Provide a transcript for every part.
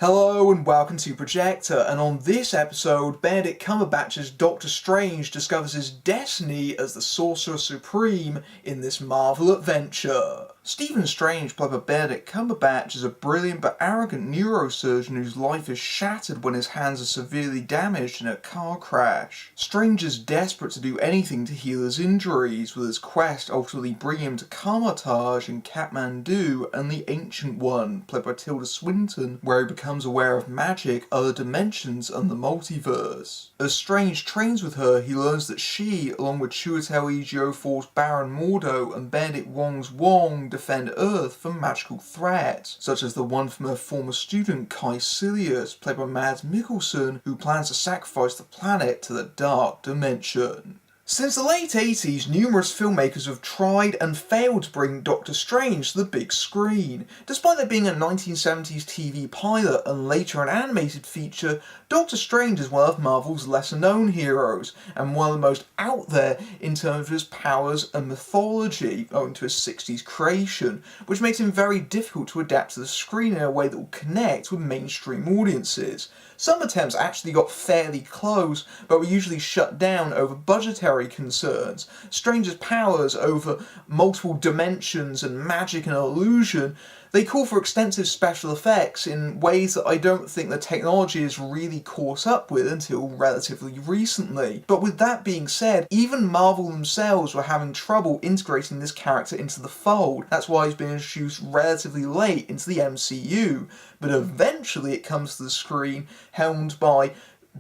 Hello and welcome to Projector, and on this episode, Benedict Cumberbatch's Doctor Strange discovers his destiny as the Sorcerer Supreme in this Marvel adventure. Stephen Strange, played by Benedict Cumberbatch, is a brilliant but arrogant neurosurgeon whose life is shattered when his hands are severely damaged in a car crash. Strange is desperate to do anything to heal his injuries, with his quest ultimately bringing him to Kamar-Taj in Kathmandu and the Ancient One, played by Tilda Swinton, where he becomes aware of magic, other dimensions, and the multiverse. As Strange trains with her, he learns that she, along with Chiwetel Ejiofor's Baron Mordo and Benedict Wong's Wong, defend Earth from magical threats, such as the one from her former student Kai Silius, played by Mads Mikkelsen, who plans to sacrifice the planet to the dark dimension. Since the late 80s, numerous filmmakers have tried and failed to bring Doctor Strange to the big screen. Despite there being a 1970s TV pilot and later an animated feature, Doctor Strange is one of Marvel's lesser-known heroes, and one of the most out there in terms of his powers and mythology, owing to his 60s creation, which makes him very difficult to adapt to the screen in a way that will connect with mainstream audiences. Some attempts actually got fairly close, but were usually shut down over budgetary concerns. Strange's powers over multiple dimensions and magic and illusion, they call for extensive special effects in ways that I don't think the technology has really caught up with until relatively recently. But with that being said, even Marvel themselves were having trouble integrating this character into the fold. That's why he's been introduced relatively late into the MCU. But eventually it comes to the screen, helmed by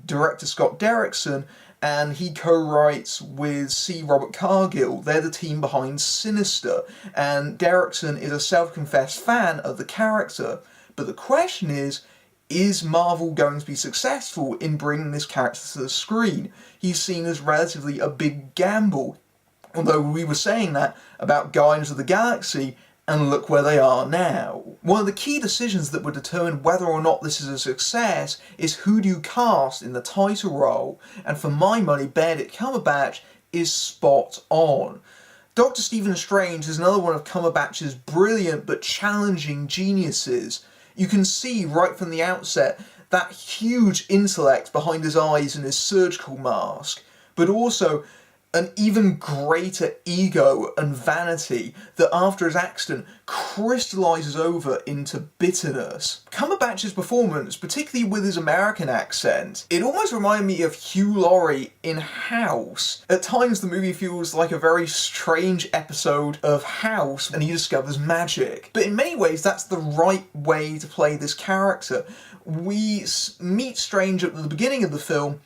director Scott Derrickson, and he co-writes with C. Robert Cargill. They're the team behind Sinister, and Derrickson is a self-confessed fan of the character. But the question is Marvel going to be successful in bringing this character to the screen? He's seen as relatively a big gamble, although we were saying that about Guardians of the Galaxy, and look where they are now. One of the key decisions that would determine whether or not this is a success is who do you cast in the title role, and for my money, Benedict Cumberbatch is spot on. Dr. Stephen Strange is another one of Cumberbatch's brilliant but challenging geniuses. You can see right from the outset that huge intellect behind his eyes and his surgical mask, but also an even greater ego and vanity that after his accident crystallises over into bitterness. Cumberbatch's performance, particularly with his American accent, it almost reminded me of Hugh Laurie in House. At times the movie feels like a very strange episode of House and he discovers magic. But in many ways that's the right way to play this character. We meet Strange at the beginning of the film,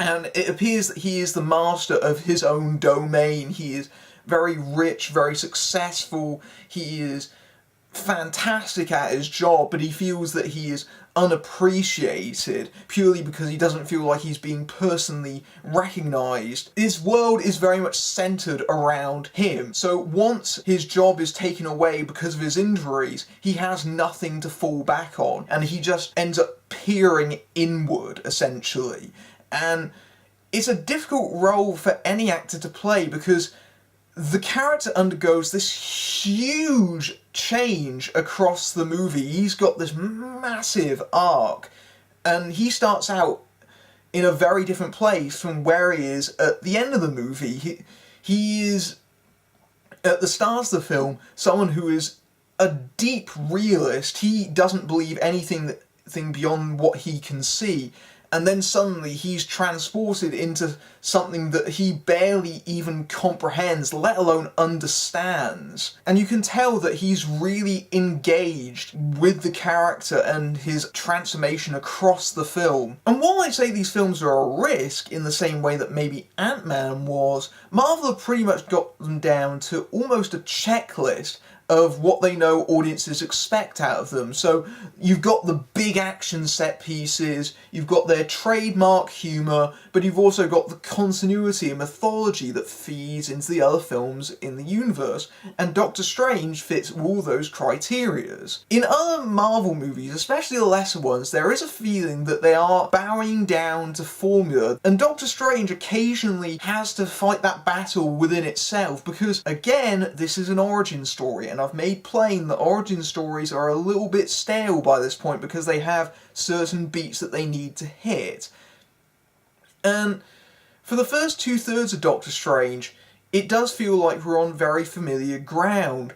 and it appears that he is the master of his own domain. He is very rich, very successful, he is fantastic at his job, but he feels that he is unappreciated purely because he doesn't feel like he's being personally recognised. His world is very much centred around him, so once his job is taken away because of his injuries, he has nothing to fall back on, and he just ends up peering inward, essentially. And it's a difficult role for any actor to play because the character undergoes this huge change across the movie. He's got this massive arc, and he starts out in a very different place from where he is at the end of the movie. He is, at the start of the film, someone who is a deep realist. He doesn't believe anything beyond what he can see. And then suddenly he's transported into something that he barely even comprehends, let alone understands. And you can tell that he's really engaged with the character and his transformation across the film. And while I say these films are a risk in the same way that maybe Ant-Man was, Marvel have pretty much got them down to almost a checklist of what they know audiences expect out of them. So you've got the big action set pieces, you've got their trademark humour, but you've also got the continuity and mythology that feeds into the other films in the universe, and Doctor Strange fits all those criterias. In other Marvel movies, especially the lesser ones, there is a feeling that they are bowing down to formula, and Doctor Strange occasionally has to fight that battle within itself, because again, this is an origin story, and and I've made plain that origin stories are a little bit stale by this point because they have certain beats that they need to hit. And for the first 2/3 of Doctor Strange, it does feel like we're on very familiar ground.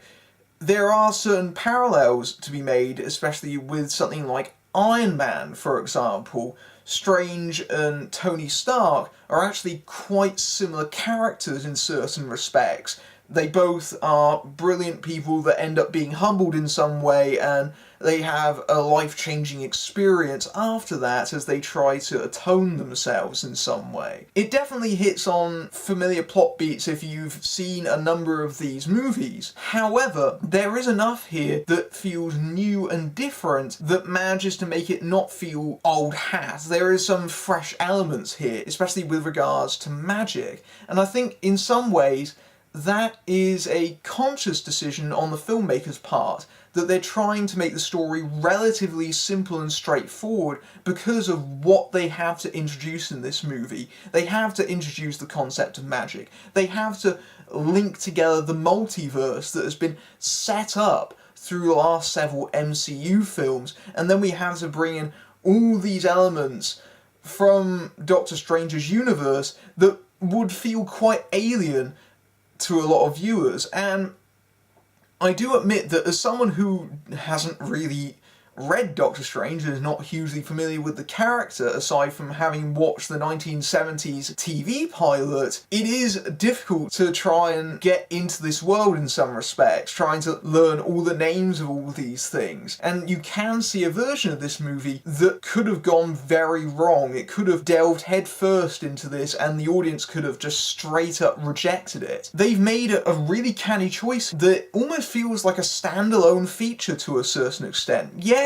There are certain parallels to be made, especially with something like Iron Man, for example. Strange and Tony Stark are actually quite similar characters in certain respects. They both are brilliant people that end up being humbled in some way, and they have a life-changing experience after that as they try to atone themselves in some way. It definitely hits on familiar plot beats if you've seen a number of these movies. However, there is enough here that feels new and different that manages to make it not feel old hat. There is some fresh elements here, especially with regards to magic, and I think in some ways that is a conscious decision on the filmmaker's part, that they're trying to make the story relatively simple and straightforward because of what they have to introduce in this movie. They have to introduce the concept of magic. They have to link together the multiverse that has been set up through the last several MCU films, and then we have to bring in all these elements from Doctor Strange's universe that would feel quite alien to a lot of viewers. And I do admit that as someone who hasn't really read Doctor Strange and is not hugely familiar with the character, aside from having watched the 1970s TV pilot, it is difficult to try and get into this world in some respects, trying to learn all the names of all these things. And you can see a version of this movie that could have gone very wrong. It could have delved headfirst into this and the audience could have just straight up rejected it. They've made a really canny choice that almost feels like a standalone feature to a certain extent. Yes,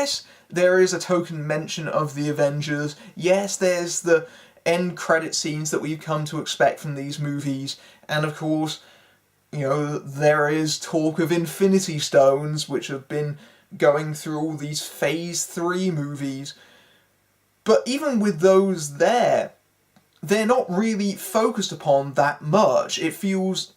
there is a token mention of the Avengers. Yes, there's the end credit scenes that we've come to expect from these movies. And of course, you know, there is talk of Infinity Stones, which have been going through all these Phase 3 movies. But even with those there, they're not really focused upon that much. It feels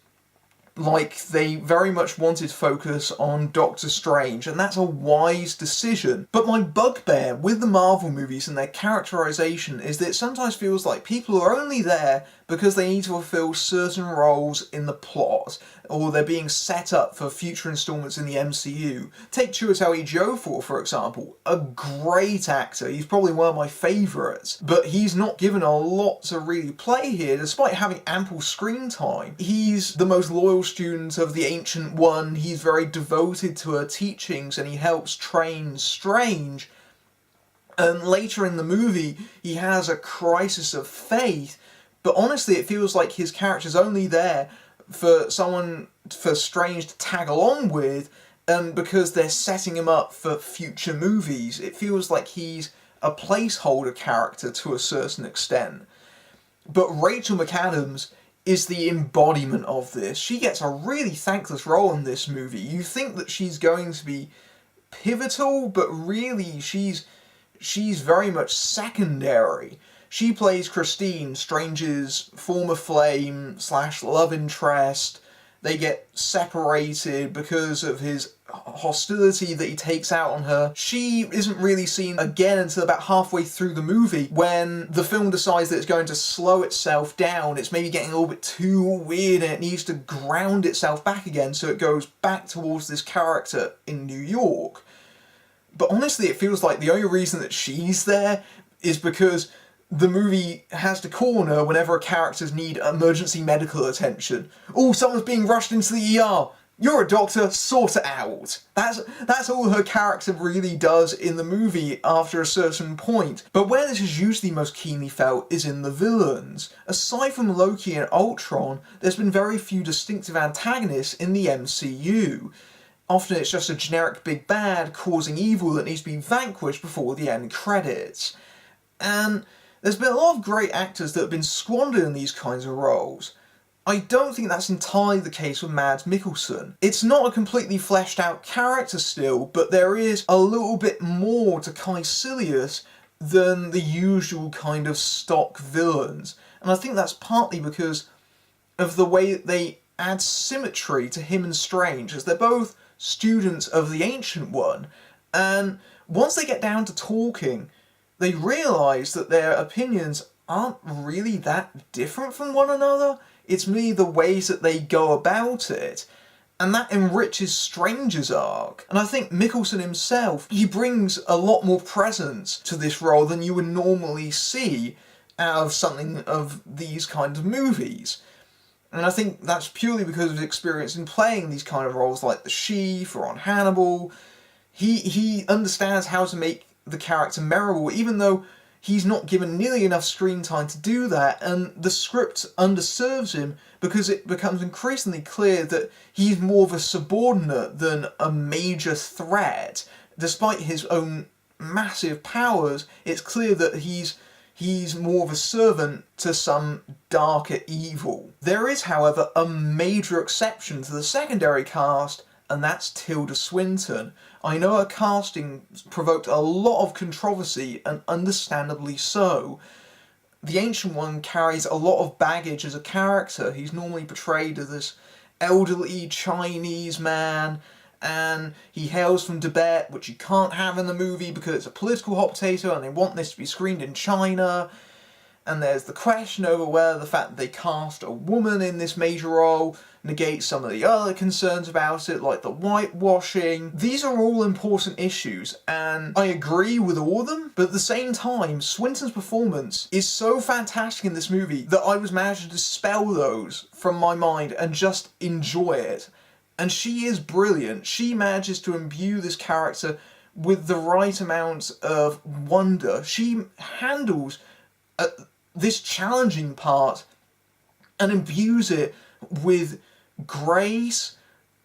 like they very much wanted to focus on Doctor Strange, and that's a wise decision. But my bugbear with the Marvel movies and their characterization is that it sometimes feels like people are only there because they need to fulfill certain roles in the plot, or they're being set up for future installments in the MCU. Take Chiwetel Ejiofor, for example. A great actor. He's probably one of my favourites. But he's not given a lot to really play here, despite having ample screen time. He's the most loyal student of the Ancient One. He's very devoted to her teachings, and he helps train Strange. And later in the movie, he has a crisis of faith. But honestly, it feels like his character's only there for Strange to tag along with, and because they're setting him up for future movies. It feels like he's a placeholder character to a certain extent. But Rachel McAdams is the embodiment of this. She gets a really thankless role in this movie. You think that she's going to be pivotal, but really she's very much secondary. She plays Christine, Strange's former flame / love interest. They get separated because of his hostility that he takes out on her. She isn't really seen again until about halfway through the movie, when the film decides that it's going to slow itself down. It's maybe getting a little bit too weird and it needs to ground itself back again, so it goes back towards this character in New York. But honestly, it feels like the only reason that she's there is because the movie has to corner whenever characters need emergency medical attention. Oh, someone's being rushed into the ER. You're a doctor, sort it out. That's all her character really does in the movie after a certain point. But where this is usually most keenly felt is in the villains. Aside from Loki and Ultron, there's been very few distinctive antagonists in the MCU. Often it's just a generic big bad causing evil that needs to be vanquished before the end credits. And there's been a lot of great actors that have been squandered in these kinds of roles. I don't think that's entirely the case with Mads Mikkelsen. It's not a completely fleshed out character still, but there is a little bit more to Caecilius than the usual kind of stock villains. And I think that's partly because of the way that they add symmetry to him and Strange, as they're both students of the Ancient One, and once they get down to talking, they realise that their opinions aren't really that different from one another. It's merely the ways that they go about it, and that enriches Stranger's arc. And I think Mikkelsen himself, he brings a lot more presence to this role than you would normally see out of something of these kinds of movies. And I think that's purely because of his experience in playing these kind of roles like the Sheaf or on Hannibal. He understands how to make the character memorable, even though he's not given nearly enough screen time to do that, and the script underserves him because it becomes increasingly clear that he's more of a subordinate than a major threat. Despite his own massive powers, it's clear that he's more of a servant to some darker evil. There is, however, a major exception to the secondary cast, and that's Tilda Swinton. I know her casting provoked a lot of controversy, and understandably so. The Ancient One carries a lot of baggage as a character. He's normally portrayed as this elderly Chinese man, and he hails from Tibet, which you can't have in the movie because it's a political hot potato and they want this to be screened in China. And there's the question over whether the fact that they cast a woman in this major role negates some of the other concerns about it, like the whitewashing. These are all important issues, and I agree with all of them, but at the same time, Swinton's performance is so fantastic in this movie that I was managed to dispel those from my mind and just enjoy it. And she is brilliant. She manages to imbue this character with the right amount of wonder. She handles this challenging part and imbues it with grace,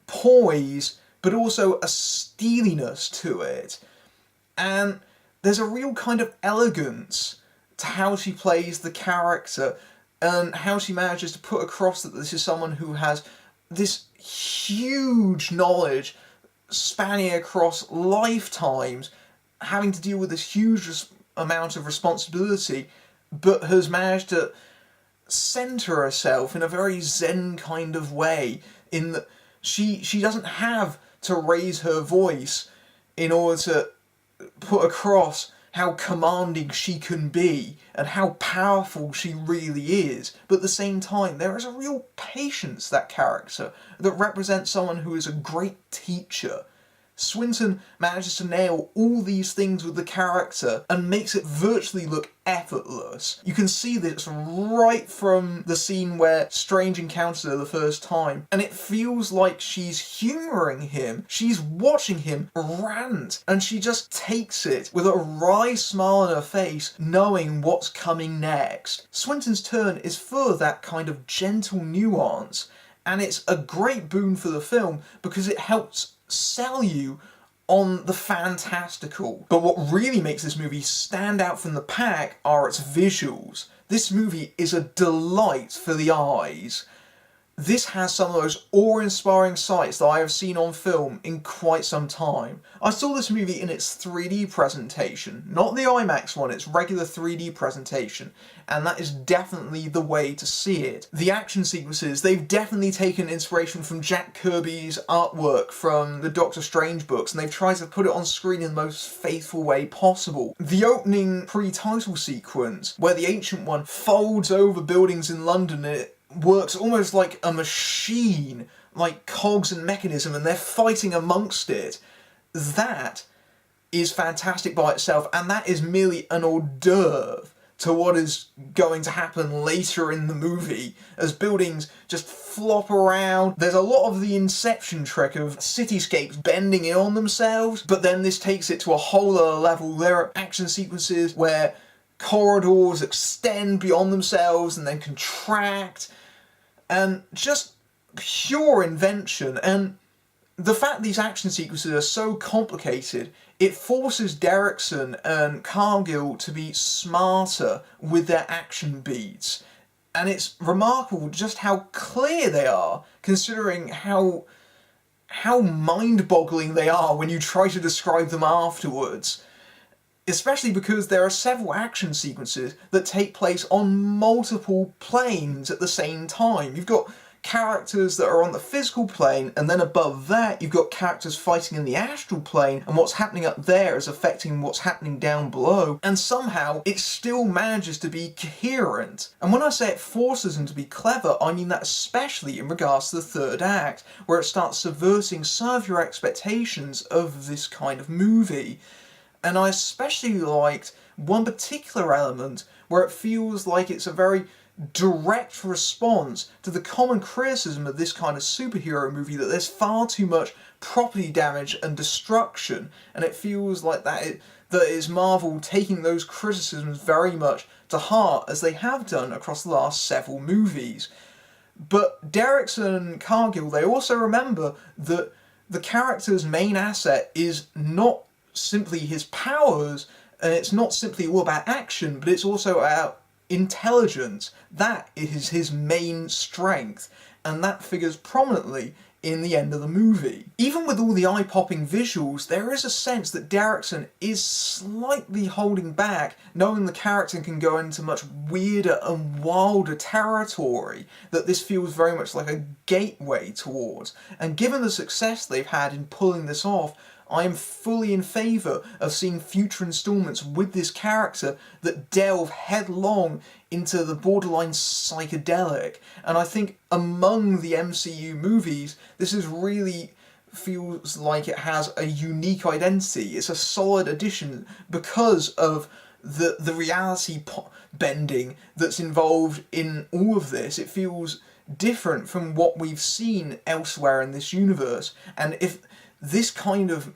poise, but also a steeliness to it. And there's a real kind of elegance to how she plays the character and how she manages to put across that this is someone who has this huge knowledge spanning across lifetimes, having to deal with this huge amount of responsibility, but has managed to centre herself in a very zen kind of way, in that she doesn't have to raise her voice in order to put across how commanding she can be and how powerful she really is. But at the same time, there is a real patience to that character that represents someone who is a great teacher. Swinton manages to nail all these things with the character and makes it virtually look effortless. You can see this right from the scene where Strange encounters her the first time, and it feels like she's humouring him. She's watching him rant, and she just takes it with a wry smile on her face, knowing what's coming next. Swinton's turn is full of that kind of gentle nuance, and it's a great boon for the film because it helps sell you on the fantastical. But what really makes this movie stand out from the pack are its visuals. This movie is a delight for the eyes. This has some of those awe-inspiring sights that I have seen on film in quite some time. I saw this movie in its 3D presentation, not the IMAX one, its regular 3D presentation, and that is definitely the way to see it. The action sequences, they've definitely taken inspiration from Jack Kirby's artwork from the Doctor Strange books, and they've tried to put it on screen in the most faithful way possible. The opening pre-title sequence, where the Ancient One folds over buildings in London, it works almost like a machine, like cogs and mechanism, and they're fighting amongst it. That is fantastic by itself, and that is merely an hors d'oeuvre to what is going to happen later in the movie, as buildings just flop around. There's a lot of the Inception trick of cityscapes bending in on themselves, but then this takes it to a whole other level. There are action sequences where corridors extend beyond themselves and then contract, and just pure invention. And the fact these action sequences are so complicated, it forces Derrickson and Cargill to be smarter with their action beats. And it's remarkable just how clear they are, considering how mind-boggling they are when you try to describe them afterwards. Especially because there are several action sequences that take place on multiple planes at the same time. You've got characters that are on the physical plane, and then above that you've got characters fighting in the astral plane, and what's happening up there is affecting what's happening down below, and somehow it still manages to be coherent. And when I say it forces him to be clever, I mean that especially in regards to the third act, where it starts subverting some of your expectations of this kind of movie. And I especially liked one particular element where it feels like it's a very direct response to the common criticism of this kind of superhero movie, that there's far too much property damage and destruction, and it feels like that is Marvel taking those criticisms very much to heart, as they have done across the last several movies. But Derrickson and Cargill, they also remember that the character's main asset is not simply his powers, and it's not simply all about action, but it's also about intelligence. That is his main strength, and that figures prominently in the end of the movie. Even with all the eye-popping visuals, there is a sense that Derrickson is slightly holding back, knowing the character can go into much weirder and wilder territory, that this feels very much like a gateway towards. And given the success they've had in pulling this off, I am fully in favour of seeing future instalments with this character that delve headlong into the borderline psychedelic. And I think among the MCU movies, this is really feels like it has a unique identity. It's a solid addition because of the reality bending that's involved in all of this. It feels different from what we've seen elsewhere in this universe. And if this kind of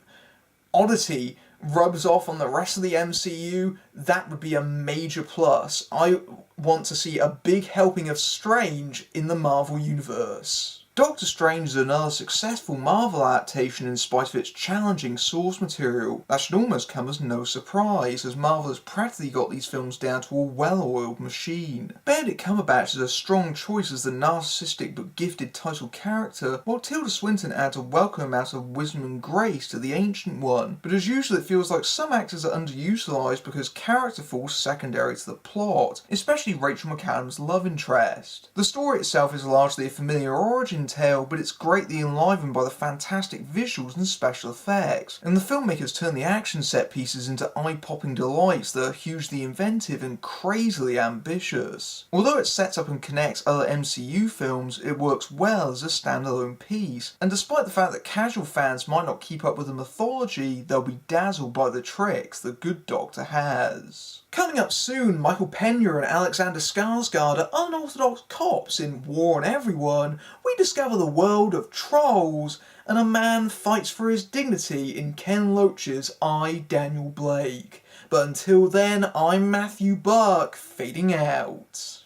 oddity rubs off on the rest of the MCU, that would be a major plus. I want to see a big helping of Strange in the Marvel Universe. Doctor Strange is another successful Marvel adaptation in spite of its challenging source material. That should almost come as no surprise, as Marvel has practically got these films down to a well-oiled machine. Benedict Cumberbatch is a strong choice as the narcissistic but gifted title character, while Tilda Swinton adds a welcome amount of wisdom and grace to the Ancient One. But as usual, it feels like some actors are underutilised because character falls secondary to the plot, especially Rachel McAdams' love interest. The story itself is largely a familiar origin tale, but it's greatly enlivened by the fantastic visuals and special effects, and the filmmakers turn the action set pieces into eye-popping delights that are hugely inventive and crazily ambitious. Although it sets up and connects other MCU films, it works well as a standalone piece, and despite the fact that casual fans might not keep up with the mythology, they'll be dazzled by the tricks the good Doctor has. Coming up soon, Michael Pena and Alexander Skarsgård are unorthodox cops in War on Everyone. We discover the world of trolls, and a man fights for his dignity in Ken Loach's I, Daniel Blake. But until then, I'm Matthew Buck, fading out.